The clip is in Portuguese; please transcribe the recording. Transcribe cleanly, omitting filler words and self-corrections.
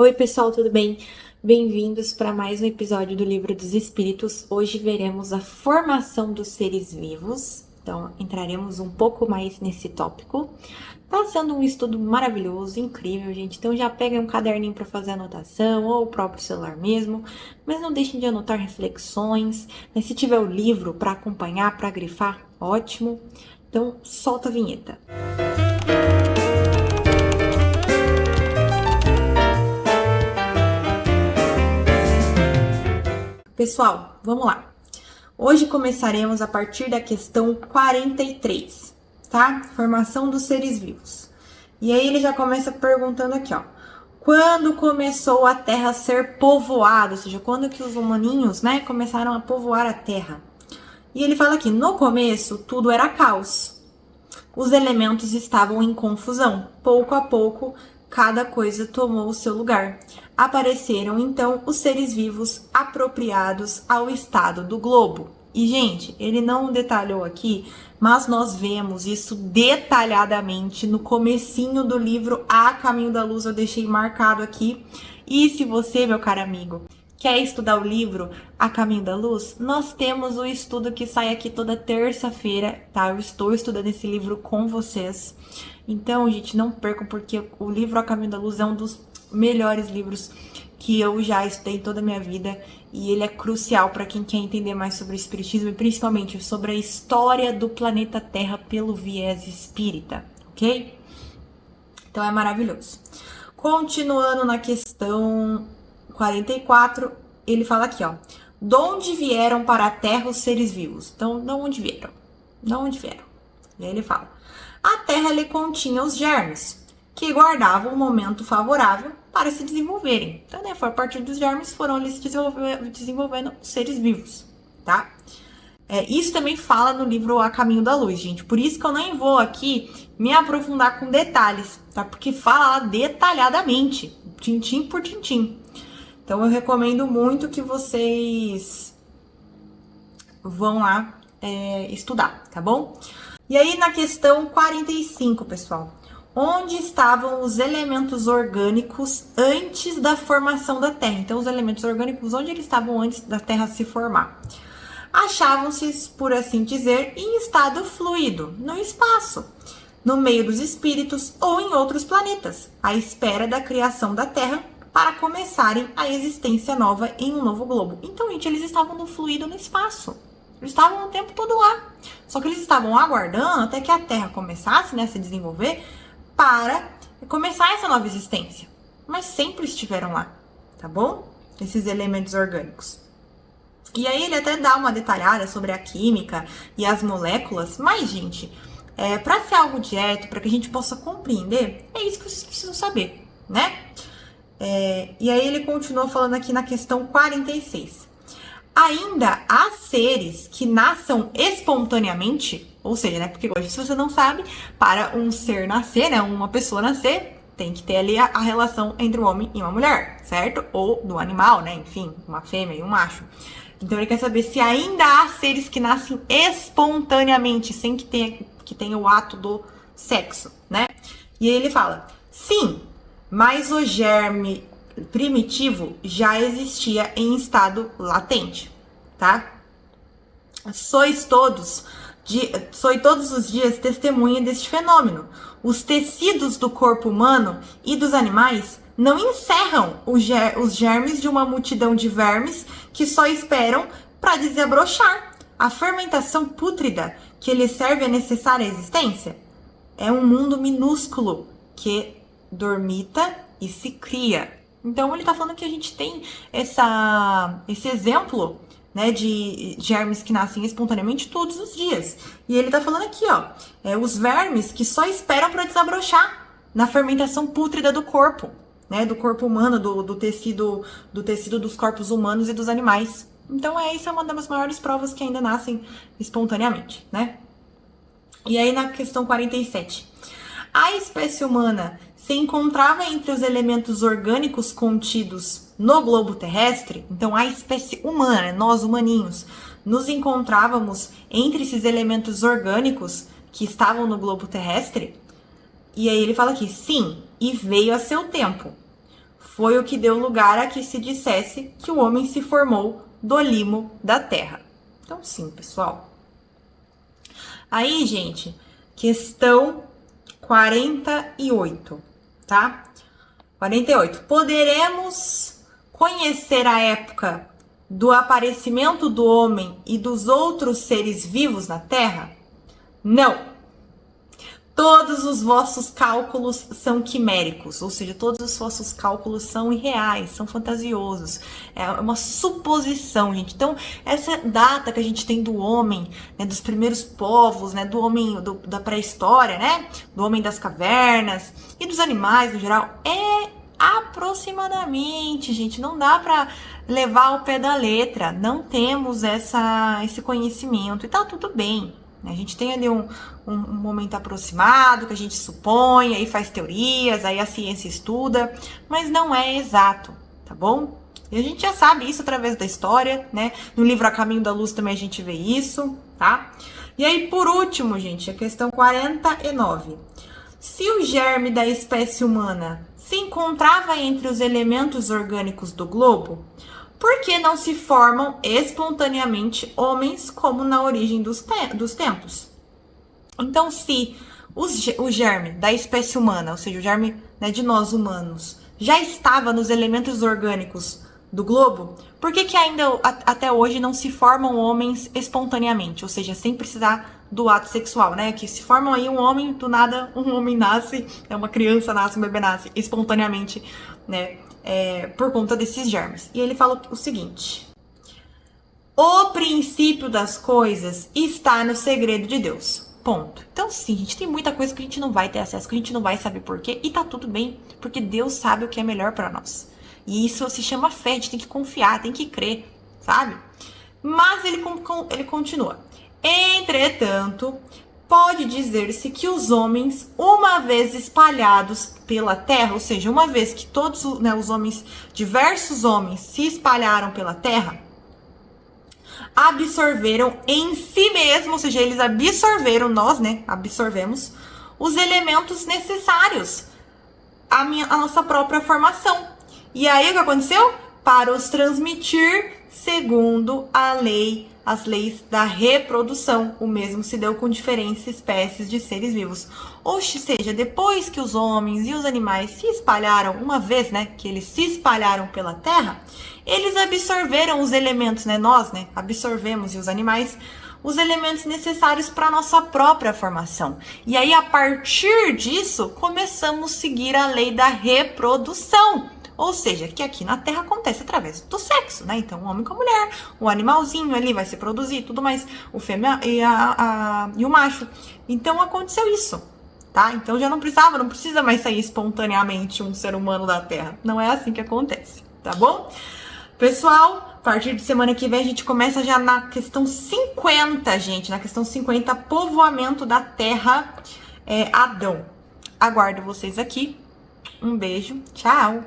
Oi, pessoal, tudo bem? Bem-vindos para mais um episódio do Livro dos Espíritos. Hoje veremos a formação dos seres vivos, então entraremos um pouco mais nesse tópico. Tá sendo um estudo maravilhoso, incrível, gente. Então já peguem um caderninho para fazer anotação ou o próprio celular mesmo, mas não deixem de anotar reflexões, né? Se tiver o livro para acompanhar, para grifar, ótimo. Então solta a vinheta. Pessoal, vamos lá. Hoje começaremos a partir da questão 43, tá? Formação dos seres vivos. E aí ele já começa perguntando aqui, ó. Quando começou a Terra a ser povoada? Ou seja, quando que os humaninhos, né, começaram a povoar a Terra? E ele fala aqui, no começo tudo era caos. Os elementos estavam em confusão. Pouco a pouco, cada coisa tomou o seu lugar. Apareceram, então, os seres vivos apropriados ao estado do globo. E, gente, ele não detalhou aqui, mas nós vemos isso detalhadamente no comecinho do livro A Caminho da Luz. Eu deixei marcado aqui. E se você, meu caro amigo, quer estudar o livro A Caminho da Luz, nós temos o estudo que sai aqui toda terça-feira, tá? Eu estou estudando esse livro com vocês. Então, gente, não percam, porque o livro A Caminho da Luz é um dos melhores livros que eu já estudei em toda a minha vida e ele é crucial para quem quer entender mais sobre o espiritismo e principalmente sobre a história do planeta Terra pelo viés espírita, ok? Então é maravilhoso. Continuando na questão 44, ele fala aqui, ó. De onde vieram para a Terra os seres vivos? Então, de onde vieram? De onde vieram? E aí ele fala. A Terra lhe continha os germes, que guardavam um momento favorável para se desenvolverem. Então, né, foi a partir dos germes foram eles desenvolvendo seres vivos, tá? Isso também fala no livro A Caminho da Luz, gente. Por isso que eu nem vou aqui me aprofundar com detalhes, tá? Porque fala lá detalhadamente, tintim por tintim. Então, eu recomendo muito que vocês vão lá estudar, tá bom? E aí, na questão 45, pessoal. Onde estavam os elementos orgânicos antes da formação da Terra? Então, os elementos orgânicos, onde eles estavam antes da Terra se formar? Achavam-se, por assim dizer, em estado fluido, no espaço, no meio dos espíritos ou em outros planetas, à espera da criação da Terra para começarem a existência nova em um novo globo. Então, gente, eles estavam no fluido no espaço. Eles estavam o tempo todo lá. Só que eles estavam aguardando até que a Terra começasse, né, a se desenvolver para começar essa nova existência. Mas sempre estiveram lá, tá bom? Esses elementos orgânicos. E aí ele até dá uma detalhada sobre a química e as moléculas, mas, gente, para ser algo direto, para que a gente possa compreender, é isso que vocês precisam saber, né? E aí ele continua falando aqui na questão 46. Ainda há seres que nasçam espontaneamente, ou seja, né? Porque hoje, se você não sabe, para um ser nascer, né? Uma pessoa nascer, tem que ter ali a relação entre um homem e uma mulher, certo? Ou do animal, né? Enfim, uma fêmea e um macho. Então ele quer saber se ainda há seres que nascem espontaneamente, sem que tenha o ato do sexo, né? E aí ele fala, sim, mas o germe primitivo já existia em estado latente, tá? Sois todos os dias testemunha deste fenômeno. Os tecidos do corpo humano e dos animais não encerram os germes de uma multidão de vermes que só esperam para desabrochar. A fermentação pútrida que lhe serve é necessária à existência? É um mundo minúsculo que dormita e se cria. Então, ele está falando que a gente tem esse exemplo, né, de germes que nascem espontaneamente todos os dias. E ele está falando aqui, ó, os vermes que só esperam para desabrochar na fermentação pútrida do corpo, né, do corpo humano, do tecido dos corpos humanos e dos animais. Então, isso é uma das maiores provas que ainda nascem espontaneamente, né? E aí, na questão 47. A espécie humana se encontrava entre os elementos orgânicos contidos no globo terrestre. Então, a espécie humana, nós humaninhos, nos encontrávamos entre esses elementos orgânicos que estavam no globo terrestre. E aí ele fala aqui, sim, e veio a seu tempo. foi o que deu lugar a que se dissesse que o homem se formou do limo da terra. Então, sim, pessoal. Aí, gente, questão 48, tá? 48. Poderemos conhecer a época do aparecimento do homem e dos outros seres vivos na Terra? Não. Todos os vossos cálculos são quiméricos, ou seja, todos os vossos cálculos são irreais, são fantasiosos. É uma suposição, gente. Então, essa data que a gente tem do homem, né, dos primeiros povos, né, do homem da pré-história, né, do homem das cavernas e dos animais no geral, é aproximadamente, gente. Não dá para levar ao pé da letra. Não temos esse conhecimento e tá tudo bem. A gente tem ali um momento aproximado que a gente supõe, aí faz teorias, aí a ciência estuda, mas não é exato, tá bom? E a gente já sabe isso através da história, né? No livro A Caminho da Luz também a gente vê isso, tá? E aí, por último, gente, a questão 49. Se o germe da espécie humana se encontrava entre os elementos orgânicos do globo, por que não se formam espontaneamente homens como na origem dos tempos? Então, se o germe da espécie humana, ou seja, o germe, né, de nós humanos, já estava nos elementos orgânicos do globo, por que ainda até hoje não se formam homens espontaneamente? Ou seja, sem precisar do ato sexual, né? Que se formam aí um homem, do nada um homem nasce, uma criança nasce, um bebê nasce espontaneamente, né? Por conta desses germes. E ele fala o seguinte: o princípio das coisas está no segredo de Deus. Ponto. Então, sim, gente, tem muita coisa que a gente não vai ter acesso, que a gente não vai saber por quê, e tá tudo bem, porque Deus sabe o que é melhor para nós. E isso se chama fé, a gente tem que confiar, tem que crer, sabe? Mas ele continua. Entretanto, pode dizer-se que os homens, uma vez espalhados pela terra, ou seja, uma vez que todos, né, os homens, diversos homens se espalharam pela terra, absorveram em si mesmo, ou seja, eles absorveram, nós, né, absorvemos os elementos necessários à nossa própria formação. E aí o que aconteceu? Para os transmitir segundo as leis da reprodução. O mesmo se deu com diferentes espécies de seres vivos. Ou seja, depois que os homens e os animais se espalharam, uma vez, né, que eles se espalharam pela terra, eles absorveram os elementos, né, nós, né, absorvemos, e os animais, os elementos necessários para a nossa própria formação. E aí, a partir disso, começamos a seguir a lei da reprodução. Ou seja, que aqui na Terra acontece através do sexo, né? Então, um homem com a mulher, o animalzinho ali vai se produzir, tudo mais, o fêmea e o macho. Então, aconteceu isso, tá? Então, já não precisa mais sair espontaneamente um ser humano da Terra. Não é assim que acontece, tá bom? Pessoal, a partir de semana que vem a gente começa já na questão 50, gente. Na questão 50, povoamento da Terra, Adão. Aguardo vocês aqui. Um beijo, tchau!